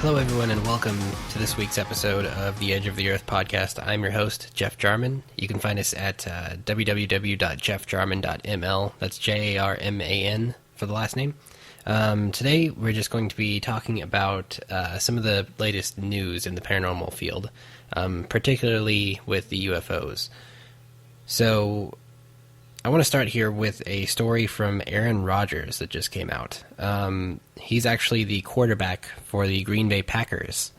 Hello, everyone, and welcome to this week's episode of the Edge of the Earth podcast. I'm your host, Jeff Jarman. You can find us at www.jeffjarman.ml. That's Jarman for the last name. Today, we're just going to be talking about some of the latest news in the paranormal field, particularly with the UFOs. So, I want to start here with a story from Aaron Rodgers that just came out. He's actually the quarterback for the Green Bay Packers,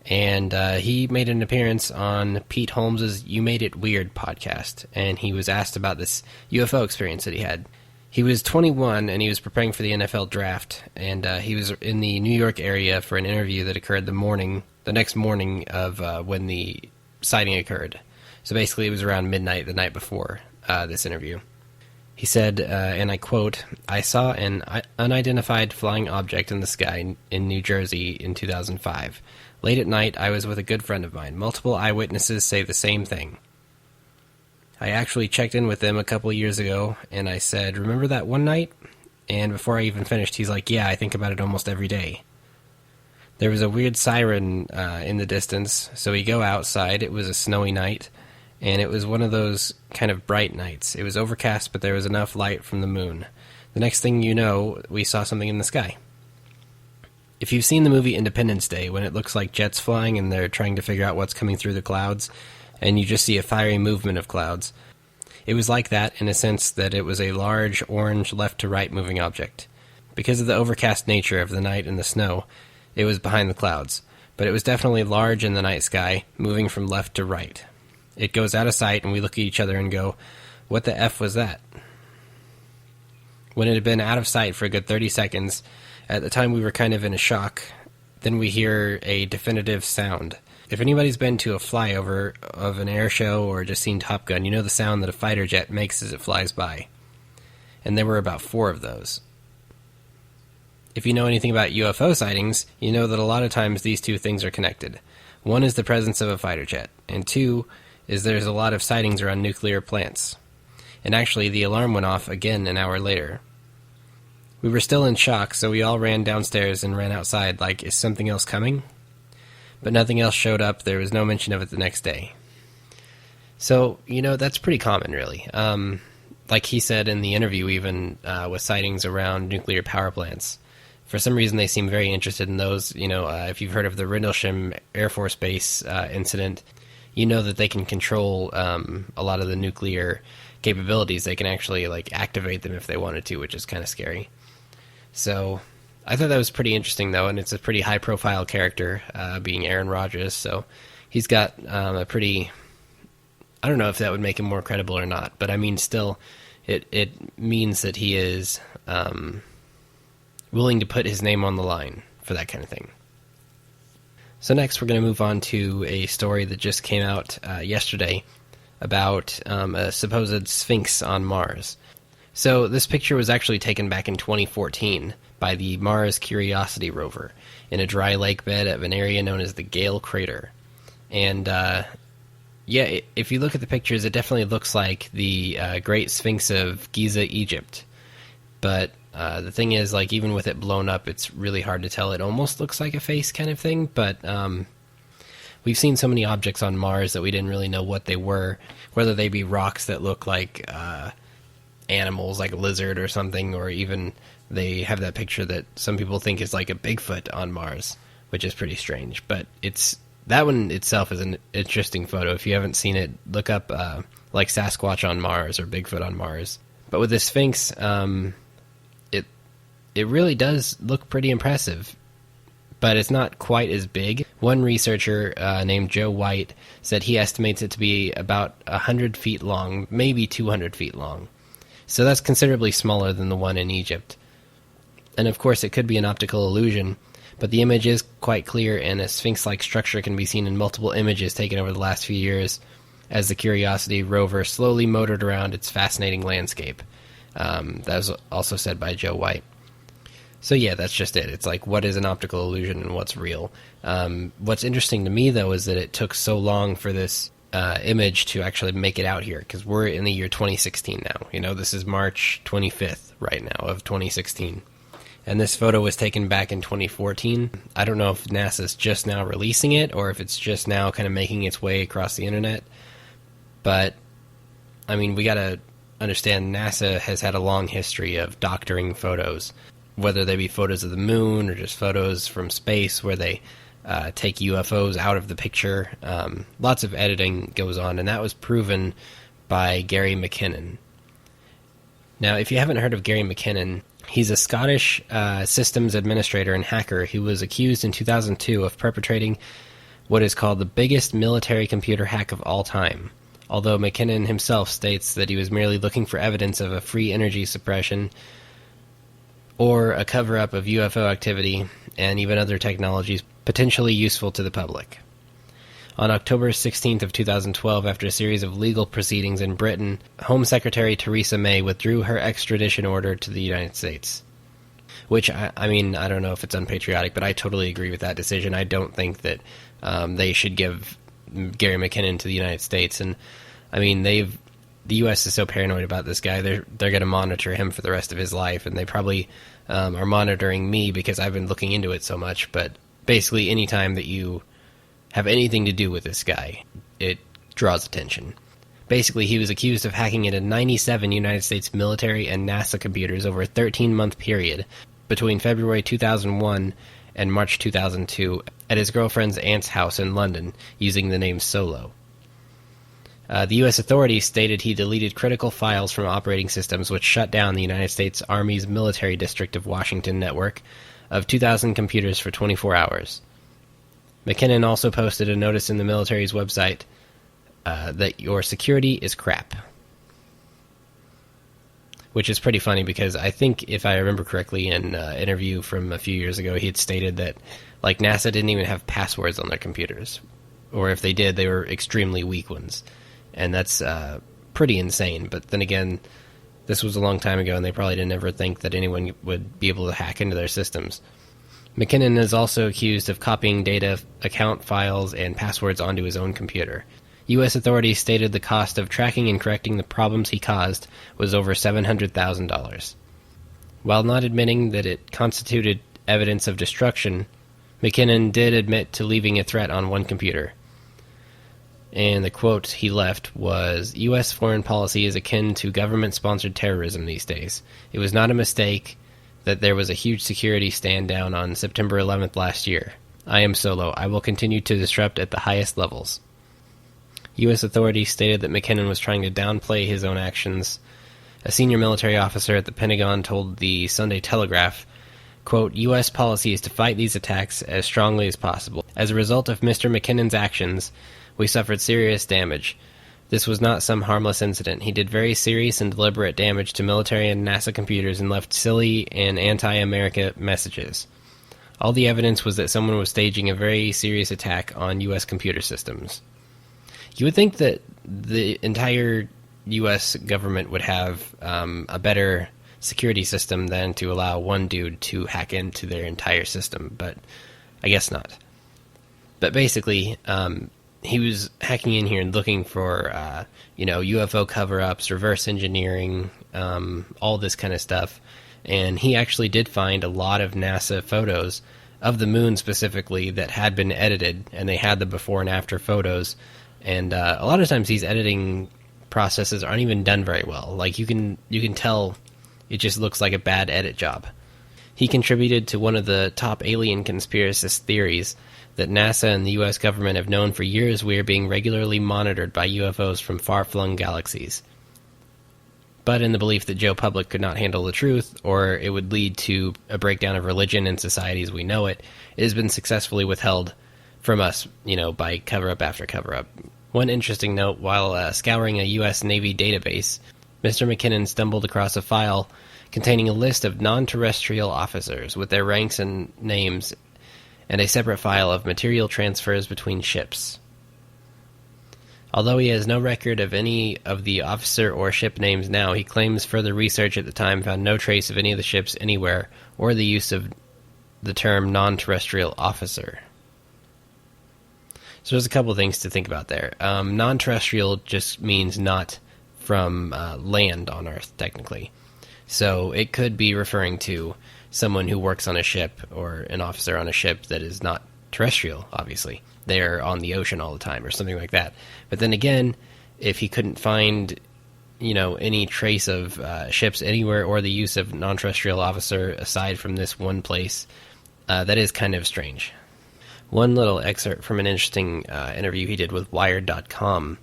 and he made an appearance on Pete Holmes' You Made It Weird podcast, and he was asked about this UFO experience that he had. He was 21, and he was preparing for the NFL draft, and he was in the New York area for an interview that occurred the next morning of when the sighting occurred. So basically it was around midnight the night before this interview. He said, and I quote, "I saw an unidentified flying object in the sky in New Jersey in 2005. Late at night, I was with a good friend of mine. Multiple eyewitnesses say the same thing. I actually checked in with them a couple of years ago, and I said, 'Remember that one night?' And before I even finished, he's like, 'Yeah, I think about it almost every day.' There was a weird siren in the distance, so we go outside. It was a snowy night, and it was one of those kind of bright nights. It was overcast, but there was enough light from the moon. The next thing you know, we saw something in the sky." If you've seen the movie Independence Day, when it looks like jets flying and they're trying to figure out what's coming through the clouds, and you just see a fiery movement of clouds, it was like that in a sense that it was a large orange left-to-right moving object. Because of the overcast nature of the night and the snow, it was behind the clouds, but it was definitely large in the night sky, moving from left to right. It goes out of sight, and we look at each other and go, "What the F was that?" When it had been out of sight for a good 30 seconds, at the time we were kind of in a shock. Then we hear a definitive sound. If anybody's been to a flyover of an air show or just seen Top Gun, you know the sound that a fighter jet makes as it flies by. And there were about 4 of those. If you know anything about UFO sightings, you know that a lot of times these two things are connected. One is the presence of a fighter jet, and 2 is there's a lot of sightings around nuclear plants. And actually, the alarm went off again an hour later. We were still in shock, so we all ran downstairs and ran outside like, is something else coming? But nothing else showed up. There was no mention of it the next day. So, that's pretty common, really. Like he said in the interview, even with sightings around nuclear power plants. For some reason, they seem very interested in those. If you've heard of the Rendlesham Air Force Base incident, you know that they can control a lot of the nuclear capabilities. They can actually activate them if they wanted to, which is kind of scary. So I thought that was pretty interesting, though, and it's a pretty high-profile character, being Aaron Rodgers. So he's got a pretty... I don't know if that would make him more credible or not, but I mean, still, it means that he is willing to put his name on the line for that kind of thing. So next, we're going to move on to a story that just came out yesterday about a supposed sphinx on Mars. So this picture was actually taken back in 2014 by the Mars Curiosity rover in a dry lake bed of an area known as the Gale Crater. And if you look at the pictures, it definitely looks like the Great Sphinx of Giza, Egypt. But the thing is, even with it blown up, it's really hard to tell. It almost looks like a face kind of thing, but we've seen so many objects on Mars that we didn't really know what they were, whether they be rocks that look like animals, like a lizard or something, or even they have that picture that some people think is like a Bigfoot on Mars, which is pretty strange. But that one itself is an interesting photo. If you haven't seen it, look up like Sasquatch on Mars or Bigfoot on Mars. But with this Sphinx, it really does look pretty impressive, but it's not quite as big. One researcher named Joe White said he estimates it to be about 100 feet long, maybe 200 feet long. So that's considerably smaller than the one in Egypt. And of course, it could be an optical illusion, but the image is quite clear, and a sphinx-like structure can be seen in multiple images taken over the last few years as the Curiosity rover slowly motored around its fascinating landscape. That was also said by Joe White. So yeah, that's just it. It's like, what is an optical illusion and what's real? What's interesting to me, though, is that it took so long for this image to actually make it out here, because we're in the year 2016 now. This is March 25th right now of 2016. And this photo was taken back in 2014. I don't know if NASA's just now releasing it or if it's just now kind of making its way across the internet. But, I mean, we gotta understand NASA has had a long history of doctoring photos, whether they be photos of the moon or just photos from space where they take UFOs out of the picture. Lots of editing goes on, and that was proven by Gary McKinnon. Now, if you haven't heard of Gary McKinnon, he's a Scottish systems administrator and hacker who was accused in 2002 of perpetrating what is called the biggest military computer hack of all time. Although McKinnon himself states that he was merely looking for evidence of a free energy suppression or a cover-up of UFO activity and even other technologies potentially useful to the public. On October 16th of 2012, after a series of legal proceedings in Britain, Home Secretary Theresa May withdrew her extradition order to the United States. Which, I mean, I don't know if it's unpatriotic, but I totally agree with that decision. I don't think that they should give Gary McKinnon to the United States. And, I mean, the U.S. is so paranoid about this guy, they're going to monitor him for the rest of his life, and they probably are monitoring me because I've been looking into it so much. But basically, any time that you have anything to do with this guy, it draws attention. Basically, he was accused of hacking into 97 United States military and NASA computers over a 13-month period between February 2001 and March 2002 at his girlfriend's aunt's house in London using the name Solo. The U.S. authorities stated he deleted critical files from operating systems, which shut down the United States Army's Military District of Washington network of 2,000 computers for 24 hours. McKinnon also posted a notice in the military's website that your security is crap. Which is pretty funny because I think, if I remember correctly, in an interview from a few years ago, he had stated that like NASA didn't even have passwords on their computers. Or if they did, they were extremely weak ones. And that's pretty insane. But then again, this was a long time ago, and they probably didn't ever think that anyone would be able to hack into their systems. McKinnon is also accused of copying data, account files, and passwords onto his own computer. U.S. authorities stated the cost of tracking and correcting the problems he caused was over $700,000. While not admitting that it constituted evidence of destruction, McKinnon did admit to leaving a threat on one computer. And the quote he left was, "U.S. foreign policy is akin to government-sponsored terrorism these days. It was not a mistake that there was a huge security stand down on September 11th last year. I am Solo. I will continue to disrupt at the highest levels." U.S. authorities stated that McKinnon was trying to downplay his own actions. A senior military officer at the Pentagon told the Sunday Telegraph, quote, "U.S. policy is to fight these attacks as strongly as possible. As a result of Mr. McKinnon's actions, we suffered serious damage. This was not some harmless incident. He did very serious and deliberate damage to military and NASA computers and left silly and anti-America messages. All the evidence was that someone was staging a very serious attack on U.S. computer systems." You would think that the entire U.S. government would have a better security system than to allow one dude to hack into their entire system, but I guess not. But basically, he was hacking in here and looking for, UFO cover-ups, reverse engineering, all this kind of stuff. And he actually did find a lot of NASA photos of the moon specifically that had been edited, and they had the before and after photos. And a lot of times these editing processes aren't even done very well. Like you can tell it just looks like a bad edit job. He contributed to one of the top alien conspiracist theories that NASA and the U.S. government have known for years we are being regularly monitored by UFOs from far-flung galaxies. But in the belief that Joe Public could not handle the truth, or it would lead to a breakdown of religion and society as we know it, it has been successfully withheld from us, by cover-up after cover-up. One interesting note, while scouring a U.S. Navy database, Mr. McKinnon stumbled across a file containing a list of non-terrestrial officers with their ranks and names, and a separate file of material transfers between ships. Although he has no record of any of the officer or ship names now, he claims further research at the time found no trace of any of the ships anywhere, or the use of the term non-terrestrial officer. So there's a couple of things to think about there. Non-terrestrial just means not from land on Earth, technically. So it could be referring to someone who works on a ship or an officer on a ship that is not terrestrial, obviously. They're on the ocean all the time or something like that. But then again, if he couldn't find, any trace of ships anywhere or the use of non-terrestrial officer aside from this one place, that is kind of strange. One little excerpt from an interesting interview he did with Wired.com.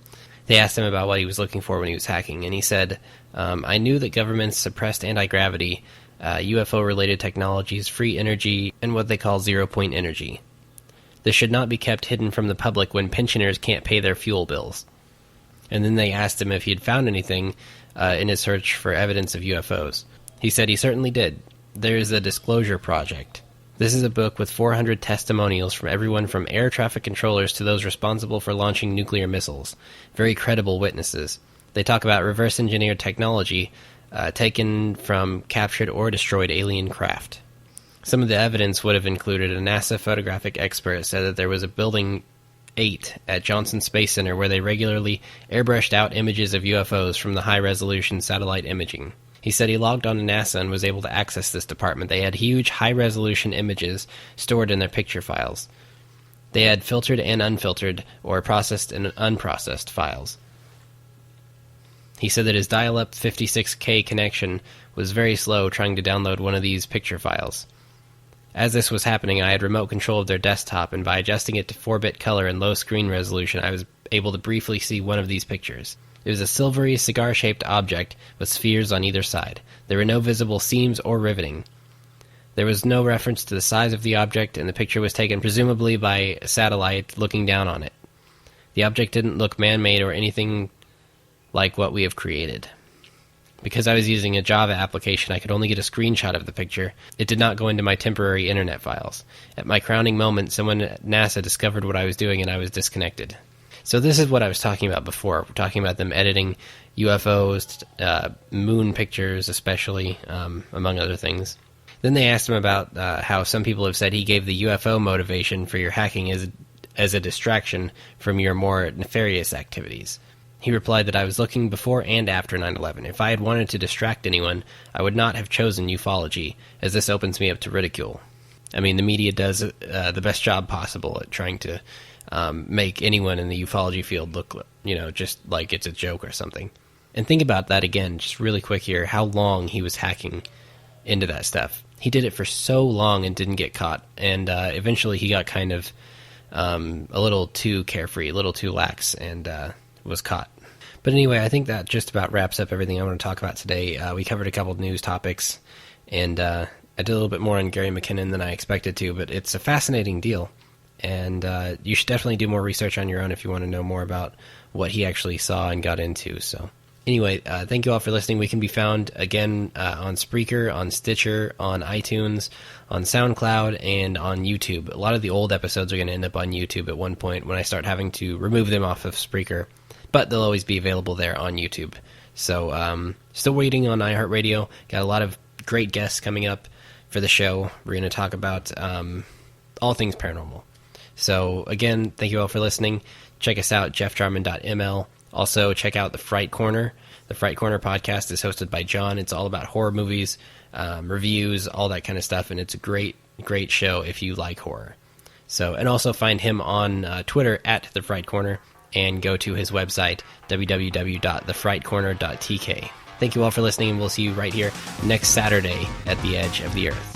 They asked him about what he was looking for when he was hacking, and he said, I knew that governments suppressed anti-gravity, UFO-related technologies, free energy, and what they call zero-point energy. This should not be kept hidden from the public when pensioners can't pay their fuel bills. And then they asked him if he had found anything in his search for evidence of UFOs. He said he certainly did. There is a disclosure project. This is a book with 400 testimonials from everyone from air traffic controllers to those responsible for launching nuclear missiles. Very credible witnesses. They talk about reverse engineered technology taken from captured or destroyed alien craft. Some of the evidence would have included a NASA photographic expert said that there was a Building 8 at Johnson Space Center where they regularly airbrushed out images of UFOs from the high-resolution satellite imaging. He said he logged on to NASA and was able to access this department. They had huge high-resolution images stored in their picture files. They had filtered and unfiltered or processed and unprocessed files. He said that his dial-up 56K connection was very slow trying to download one of these picture files. As this was happening, I had remote control of their desktop, and by adjusting it to 4-bit color and low screen resolution, I was able to briefly see one of these pictures. It was a silvery, cigar-shaped object with spheres on either side. There were no visible seams or riveting. There was no reference to the size of the object, and the picture was taken presumably by a satellite looking down on it. The object didn't look man-made or anything like what we have created. Because I was using a Java application, I could only get a screenshot of the picture. It did not go into my temporary internet files. At my crowning moment, someone at NASA discovered what I was doing and I was disconnected. So this is what I was talking about before. We're talking about them editing UFOs, moon pictures especially, among other things. Then they asked him about how some people have said he gave the UFO motivation for your hacking as a distraction from your more nefarious activities. He replied that I was looking before and after 9/11. If I had wanted to distract anyone, I would not have chosen ufology, as this opens me up to ridicule. I mean, the media does the best job possible at trying to make anyone in the ufology field look, just like it's a joke or something. And think about that again, just really quick here, how long he was hacking into that stuff. He did it for so long and didn't get caught, and eventually he got kind of a little too carefree, a little too lax, and was caught. But anyway, I think that just about wraps up everything I want to talk about today. We covered a couple of news topics, and I did a little bit more on Gary McKinnon than I expected to, but it's a fascinating deal. And you should definitely do more research on your own if you want to know more about what he actually saw and got into. So anyway, thank you all for listening. We can be found again on Spreaker, on Stitcher, on iTunes, on SoundCloud, and on YouTube. A lot of the old episodes are going to end up on YouTube at one point when I start having to remove them off of Spreaker. But they'll always be available there on YouTube. So still waiting on iHeartRadio. Got a lot of great guests coming up for the show. We're going to talk about all things paranormal. So again, thank you all for listening. Check us out, jeffjarman.ml. Also, check out The Fright Corner. The Fright Corner podcast is hosted by John. It's all about horror movies, reviews, all that kind of stuff, and it's a great, great show if you like horror. So, and also find him on Twitter at The Fright Corner, and go to his website, www.thefrightcorner.tk. Thank you all for listening, and we'll see you right here next Saturday at the edge of the earth.